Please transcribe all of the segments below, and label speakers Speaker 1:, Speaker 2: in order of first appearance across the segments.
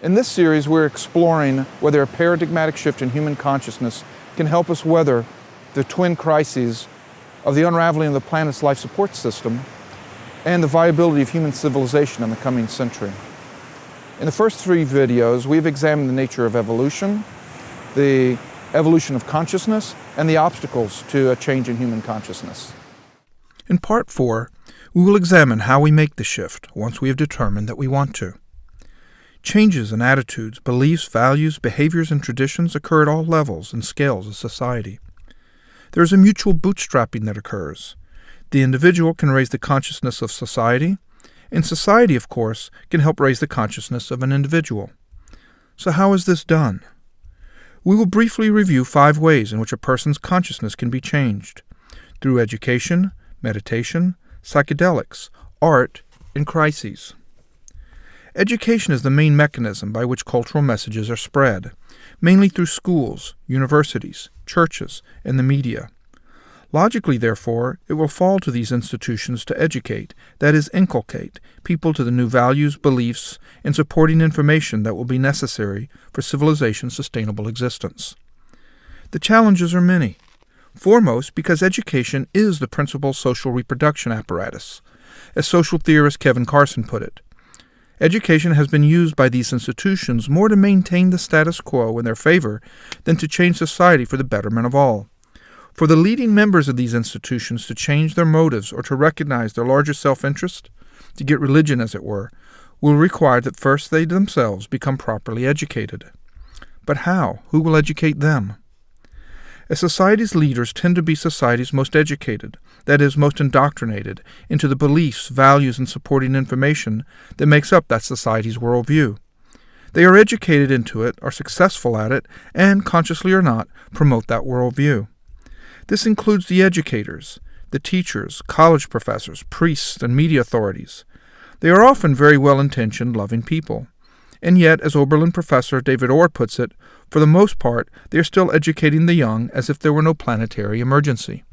Speaker 1: In this series, we're exploring whether a paradigmatic shift in human consciousness can help us weather the twin crises of the unraveling of the planet's life support system and the viability of human civilization in the coming century. In the first three videos, we've examined the nature of evolution, the evolution of consciousness, and the obstacles to a change in human consciousness.
Speaker 2: In Part 4, we will examine how we make the shift once we have determined that we want to. Changes in attitudes, beliefs, values, behaviors, and traditions occur at all levels and scales of society. There is a mutual bootstrapping that occurs. The individual can raise the consciousness of society, and society, of course, can help raise the consciousness of an individual. So how is this done? We will briefly review 5 ways in which a person's consciousness can be changed: through education, meditation, psychedelics, art, and crises. Education is the main mechanism by which cultural messages are spread, mainly through schools, universities, churches, and the media. Logically, therefore, it will fall to these institutions to educate, that is, inculcate, people to the new values, beliefs, and supporting information that will be necessary for civilization's sustainable existence. The challenges are many. Foremost, because education is the principal social reproduction apparatus. As social theorist Kevin Carson put it, education has been used by these institutions more to maintain the status quo in their favor than to change society for the betterment of all. For the leading members of these institutions to change their motives or to recognize their larger self-interest, to get religion as it were, will require that first they themselves become properly educated. But how? Who will educate them? As society's leaders tend to be society's most educated, that is, most indoctrinated, into the beliefs, values, and supporting information that makes up that society's worldview. They are educated into it, are successful at it, and, consciously or not, promote that worldview. This includes the educators, the teachers, college professors, priests, and media authorities. They are often very well-intentioned, loving people. And yet, as Oberlin professor David Orr puts it, for the most part, they are still educating the young as if there were no planetary emergency.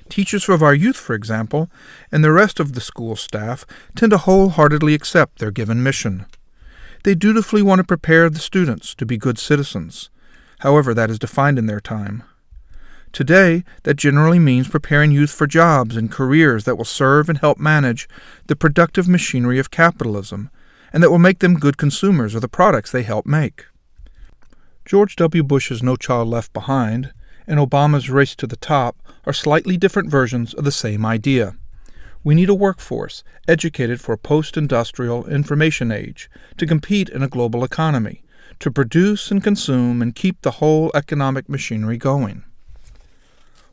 Speaker 2: Teachers of our youth, for example, and the rest of the school staff tend to wholeheartedly accept their given mission. They dutifully want to prepare the students to be good citizens, however that is defined in their time. Today, that generally means preparing youth for jobs and careers that will serve and help manage the productive machinery of capitalism, and that will make them good consumers of the products they help make. George W. Bush's No Child Left Behind and Obama's Race to the Top are slightly different versions of the same idea. We need a workforce educated for a post-industrial information age to compete in a global economy, to produce and consume and keep the whole economic machinery going.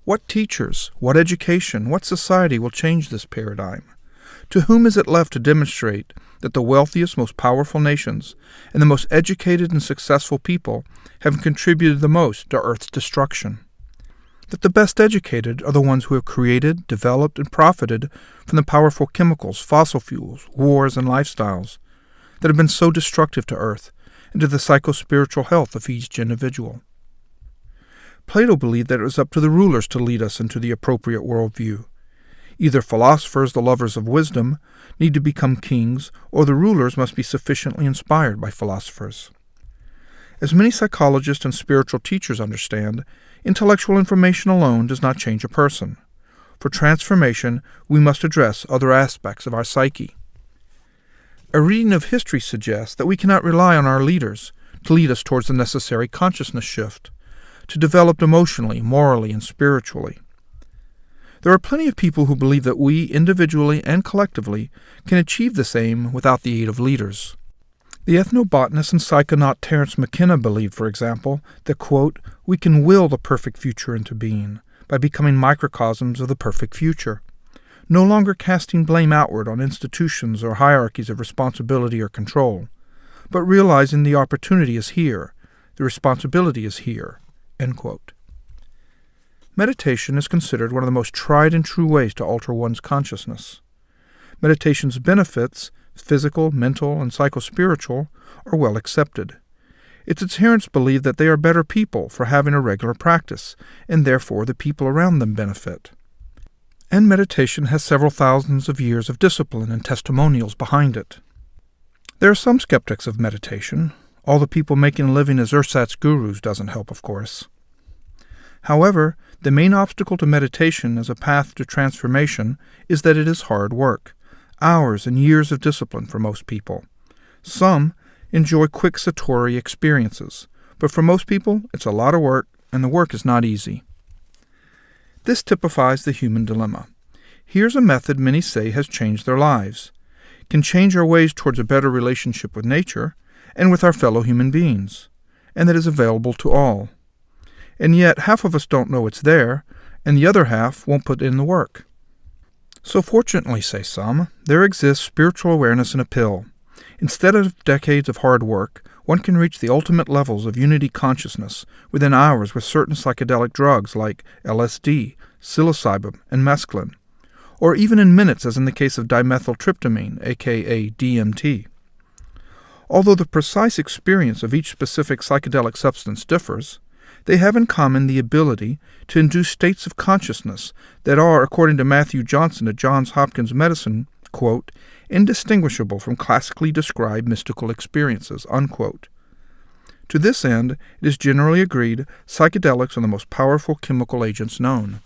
Speaker 2: What teachers, what education, what society will change this paradigm? To whom is it left to demonstrate that the wealthiest, most powerful nations and the most educated and successful people have contributed the most to Earth's destruction? That the best educated are the ones who have created, developed, and profited from the powerful chemicals, fossil fuels, wars, and lifestyles that have been so destructive to Earth and to the psycho-spiritual health of each individual. Plato believed that it was up to the rulers to lead us into the appropriate worldview. Either philosophers, the lovers of wisdom, need to become kings, or the rulers must be sufficiently inspired by philosophers. As many psychologists and spiritual teachers understand, intellectual information alone does not change a person. For transformation, we must address other aspects of our psyche. A reading of history suggests that we cannot rely on our leaders to lead us towards the necessary consciousness shift, to develop emotionally, morally, and spiritually. There are plenty of people who believe that we, individually and collectively, can achieve this aim without the aid of leaders. The ethnobotanist and psychonaut Terence McKenna believed, for example, that, quote, we can will the perfect future into being by becoming microcosms of the perfect future, no longer casting blame outward on institutions or hierarchies of responsibility or control, but realizing the opportunity is here, the responsibility is here, end quote. Meditation is considered one of the most tried and true ways to alter one's consciousness. Meditation's benefits, physical, mental, and psychospiritual, are well accepted. Its adherents believe that they are better people for having a regular practice, and therefore the people around them benefit. And meditation has several thousands of years of discipline and testimonials behind it. There are some skeptics of meditation. All the people making a living as ersatz gurus doesn't help, of course. However, the main obstacle to meditation as a path to transformation is that it is hard work, hours and years of discipline for most people. Some enjoy quick satori experiences, but for most people it's a lot of work, and the work is not easy. This typifies the human dilemma. Here's a method many say has changed their lives, can change our ways towards a better relationship with nature and with our fellow human beings, and that is available to all. And yet half of us don't know it's there, and the other half won't put in the work. So fortunately, say some, there exists spiritual awareness in a pill. Instead of decades of hard work, one can reach the ultimate levels of unity consciousness within hours with certain psychedelic drugs like LSD, psilocybin, and mescaline, or even in minutes as in the case of dimethyltryptamine, aka DMT. Although the precise experience of each specific psychedelic substance differs, they have in common the ability to induce states of consciousness that are, according to Matthew Johnson at Johns Hopkins Medicine, quote, indistinguishable from classically described mystical experiences, unquote. To this end, it is generally agreed psychedelics are the most powerful chemical agents known.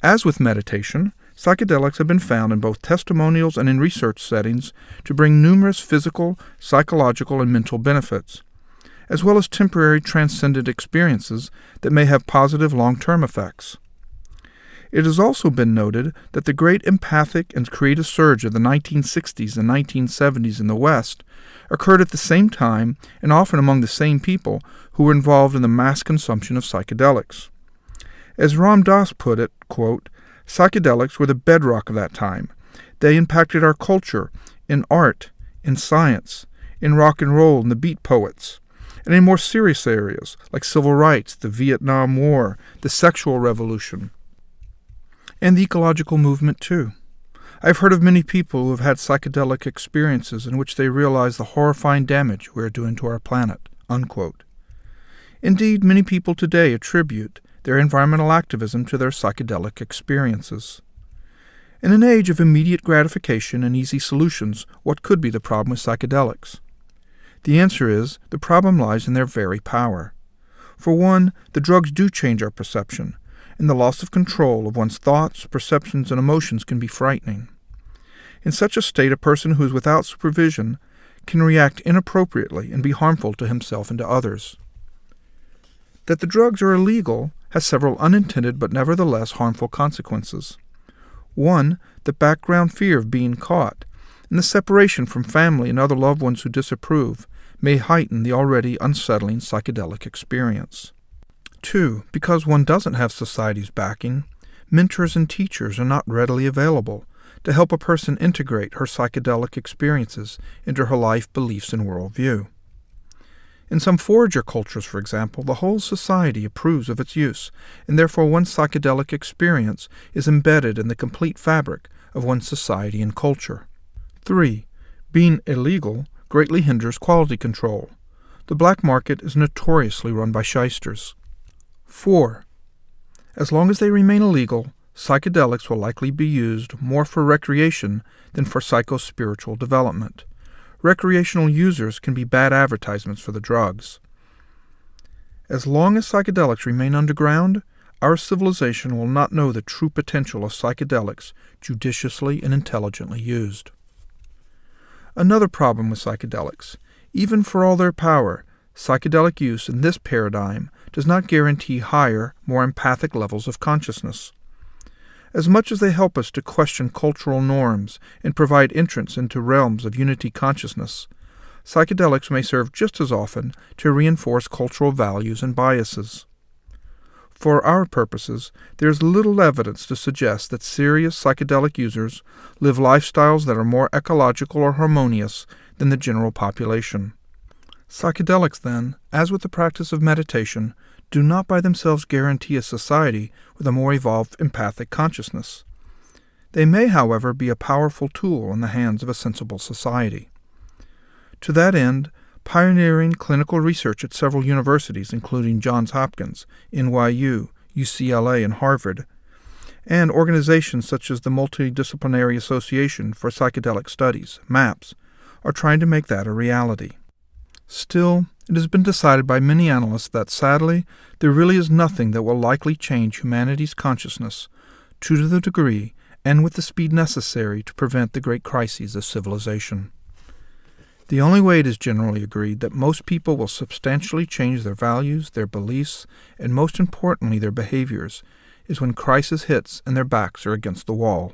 Speaker 2: As with meditation, psychedelics have been found in both testimonials and in research settings to bring numerous physical, psychological, and mental benefits, as well as temporary transcendent experiences that may have positive long-term effects. It has also been noted that the great empathic and creative surge of the 1960s and 1970s in the West occurred at the same time and often among the same people who were involved in the mass consumption of psychedelics. As Ram Dass put it, quote, psychedelics were the bedrock of that time. They impacted our culture in art, in science, in rock and roll, and the beat poets, and in more serious areas like civil rights, the Vietnam War, the sexual revolution, and the ecological movement too. I've heard of many people who have had psychedelic experiences in which they realize the horrifying damage we are doing to our planet, unquote. Indeed, many people today attribute their environmental activism to their psychedelic experiences. In an age of immediate gratification and easy solutions, what could be the problem with psychedelics? The answer is, the problem lies in their very power. For one, the drugs do change our perception, and the loss of control of one's thoughts, perceptions, and emotions can be frightening. In such a state, a person who is without supervision can react inappropriately and be harmful to himself and to others. That the drugs are illegal has several unintended but nevertheless harmful consequences. One, the background fear of being caught, and the separation from family and other loved ones who disapprove may heighten the already unsettling psychedelic experience. 2. Because one doesn't have society's backing, mentors and teachers are not readily available to help a person integrate her psychedelic experiences into her life, beliefs, and worldview. In some forager cultures, for example, the whole society approves of its use, and therefore one's psychedelic experience is embedded in the complete fabric of one's society and culture. 3. Being illegal greatly hinders quality control. The black market is notoriously run by shysters. 4. As long as they remain illegal, psychedelics will likely be used more for recreation than for psycho-spiritual development. Recreational users can be bad advertisements for the drugs. As long as psychedelics remain underground, our civilization will not know the true potential of psychedelics judiciously and intelligently used. Another problem with psychedelics, even for all their power, psychedelic use in this paradigm does not guarantee higher, more empathic levels of consciousness. As much as they help us to question cultural norms and provide entrance into realms of unity consciousness, psychedelics may serve just as often to reinforce cultural values and biases. For our purposes, there is little evidence to suggest that serious psychedelic users live lifestyles that are more ecological or harmonious than the general population. Psychedelics, then, as with the practice of meditation, do not by themselves guarantee a society with a more evolved empathic consciousness. They may, however, be a powerful tool in the hands of a sensible society. To that end, pioneering clinical research at several universities, including Johns Hopkins, NYU, UCLA, and Harvard, and organizations such as the Multidisciplinary Association for Psychedelic Studies, MAPS, are trying to make that a reality. Still, it has been decided by many analysts that, sadly, there really is nothing that will likely change humanity's consciousness to the degree and with the speed necessary to prevent the great crises of civilization. The only way it is generally agreed that most people will substantially change their values, their beliefs, and most importantly their behaviors is when crisis hits and their backs are against the wall.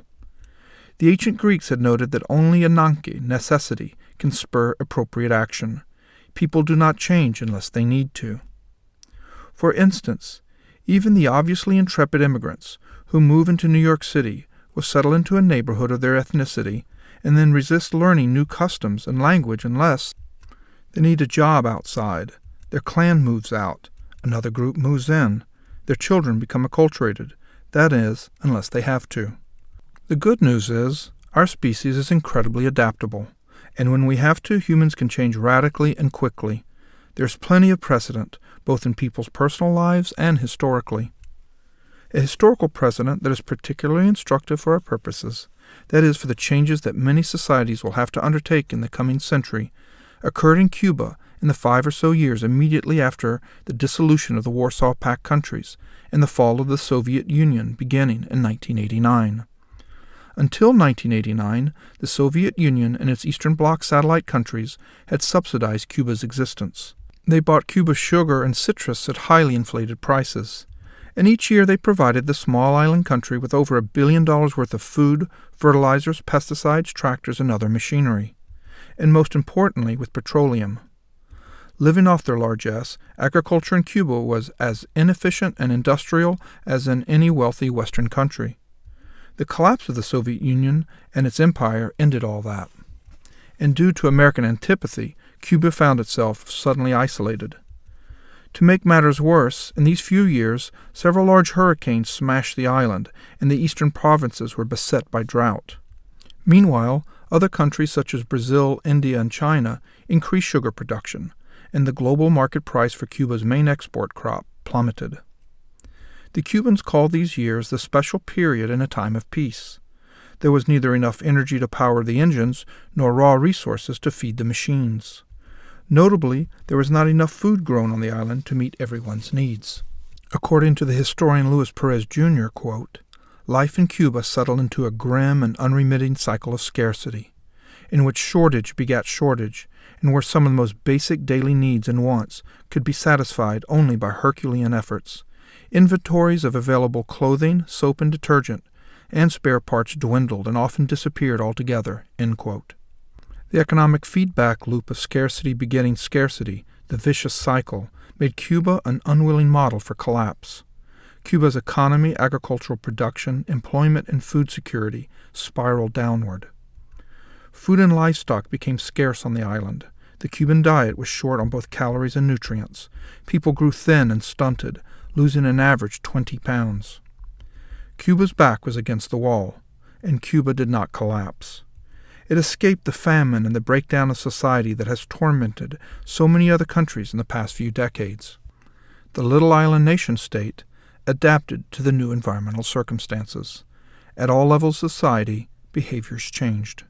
Speaker 2: The ancient Greeks had noted that only ananke, necessity, can spur appropriate action. People do not change unless they need to. For instance, even the obviously intrepid immigrants who move into New York City will settle into a neighborhood of their ethnicity and then resist learning new customs and language unless they need a job outside, their clan moves out, another group moves in, their children become acculturated, that is, unless they have to. The good news is, our species is incredibly adaptable, and when we have to, humans can change radically and quickly. There's plenty of precedent, both in people's personal lives and historically. A historical precedent that is particularly instructive for our purposes, that is, for the changes that many societies will have to undertake in the coming century, occurred in Cuba in the 5 or so years immediately after the dissolution of the Warsaw Pact countries and the fall of the Soviet Union beginning in 1989. Until 1989, the Soviet Union and its Eastern Bloc satellite countries had subsidized Cuba's existence. They bought Cuba's sugar and citrus at highly inflated prices, and each year they provided the small island country with over $1 billion worth of food, fertilizers, pesticides, tractors, and other machinery, and most importantly with petroleum. Living off their largesse, agriculture in Cuba was as inefficient and industrial as in any wealthy Western country. The collapse of the Soviet Union and its empire ended all that, and due to American antipathy, Cuba found itself suddenly isolated. To make matters worse, in these few years, several large hurricanes smashed the island, and the eastern provinces were beset by drought. Meanwhile, other countries such as Brazil, India, and China increased sugar production, and the global market price for Cuba's main export crop plummeted. The Cubans called these years the special period in a time of peace. There was neither enough energy to power the engines nor raw resources to feed the machines. Notably, there was not enough food grown on the island to meet everyone's needs. According to the historian Luis Perez Jr., quote, life in Cuba settled into a grim and unremitting cycle of scarcity, in which shortage begat shortage, and where some of the most basic daily needs and wants could be satisfied only by Herculean efforts. Inventories of available clothing, soap and detergent, and spare parts dwindled and often disappeared altogether, end quote. The economic feedback loop of scarcity begetting scarcity, the vicious cycle, made Cuba an unwilling model for collapse. Cuba's economy, agricultural production, employment, and food security spiraled downward. Food and livestock became scarce on the island. The Cuban diet was short on both calories and nutrients. People grew thin and stunted, losing an average 20 pounds. Cuba's back was against the wall, and Cuba did not collapse. It escaped the famine and the breakdown of society that has tormented so many other countries in the past few decades. The little island nation-state adapted to the new environmental circumstances. At all levels of society, behaviors changed.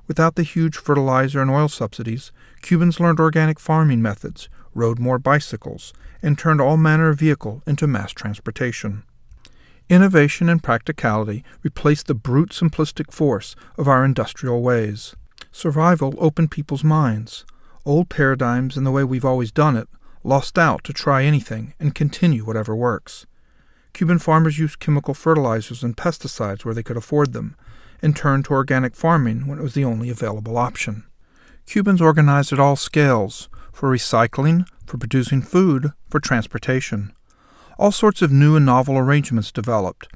Speaker 2: Without the huge fertilizer and oil subsidies, Cubans learned organic farming methods, rode more bicycles, and turned all manner of vehicle into mass transportation. Innovation and practicality replaced the brute simplistic force of our industrial ways. Survival opened people's minds. Old paradigms and the way we've always done it lost out to try anything and continue whatever works. Cuban farmers used chemical fertilizers and pesticides where they could afford them, and turned to organic farming when it was the only available option. Cubans organized at all scales, for recycling, for producing food, for transportation. All sorts of new and novel arrangements developed,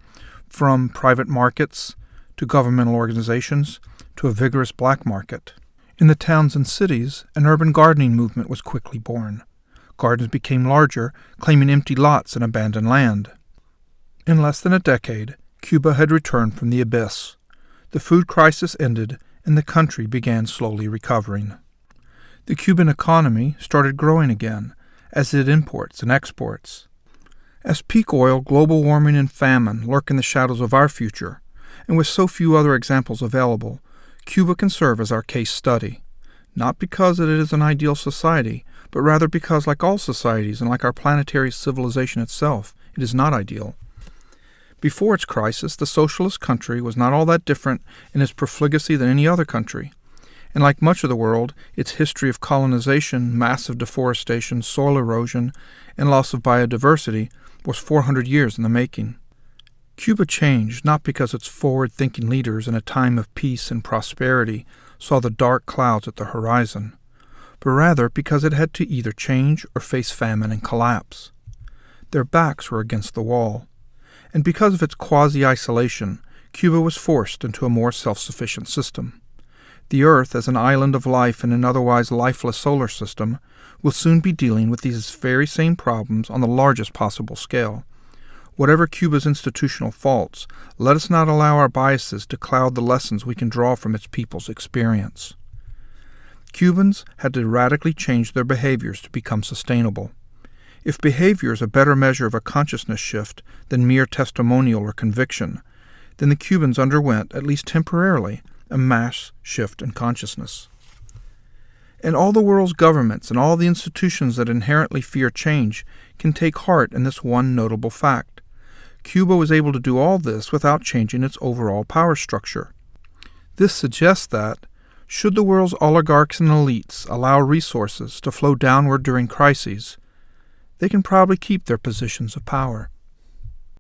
Speaker 2: from private markets to governmental organizations to a vigorous black market. In the towns and cities, an urban gardening movement was quickly born. Gardens became larger, claiming empty lots and abandoned land. In less than a decade, Cuba had returned from the abyss. The food crisis ended, and the country began slowly recovering. The Cuban economy started growing again, as did imports and exports. As peak oil, global warming, and famine lurk in the shadows of our future, and with so few other examples available, Cuba can serve as our case study. not because it is an ideal society, but rather because, like all societies and like our planetary civilization itself, it is not ideal. Before its crisis, the socialist country was not all that different in its profligacy than any other country. And like much of the world, its history of colonization, massive deforestation, soil erosion, and loss of biodiversity was 400 years in the making. Cuba changed not because its forward-thinking leaders in a time of peace and prosperity saw the dark clouds at the horizon, but rather because it had to either change or face famine and collapse. Their backs were against the wall, and because of its quasi-isolation, Cuba was forced into a more self-sufficient system. The Earth, as an island of life in an otherwise lifeless solar system, will soon be dealing with these very same problems on the largest possible scale. Whatever Cuba's institutional faults, let us not allow our biases to cloud the lessons we can draw from its people's experience. Cubans had to radically change their behaviors to become sustainable. If behavior is a better measure of a consciousness shift than mere testimonial or conviction, then the Cubans underwent, at least temporarily, a mass shift in consciousness. And all the world's governments and all the institutions that inherently fear change can take heart in this one notable fact. Cuba was able to do all this without changing its overall power structure. This suggests that, should the world's oligarchs and elites allow resources to flow downward during crises, they can probably keep their positions of power.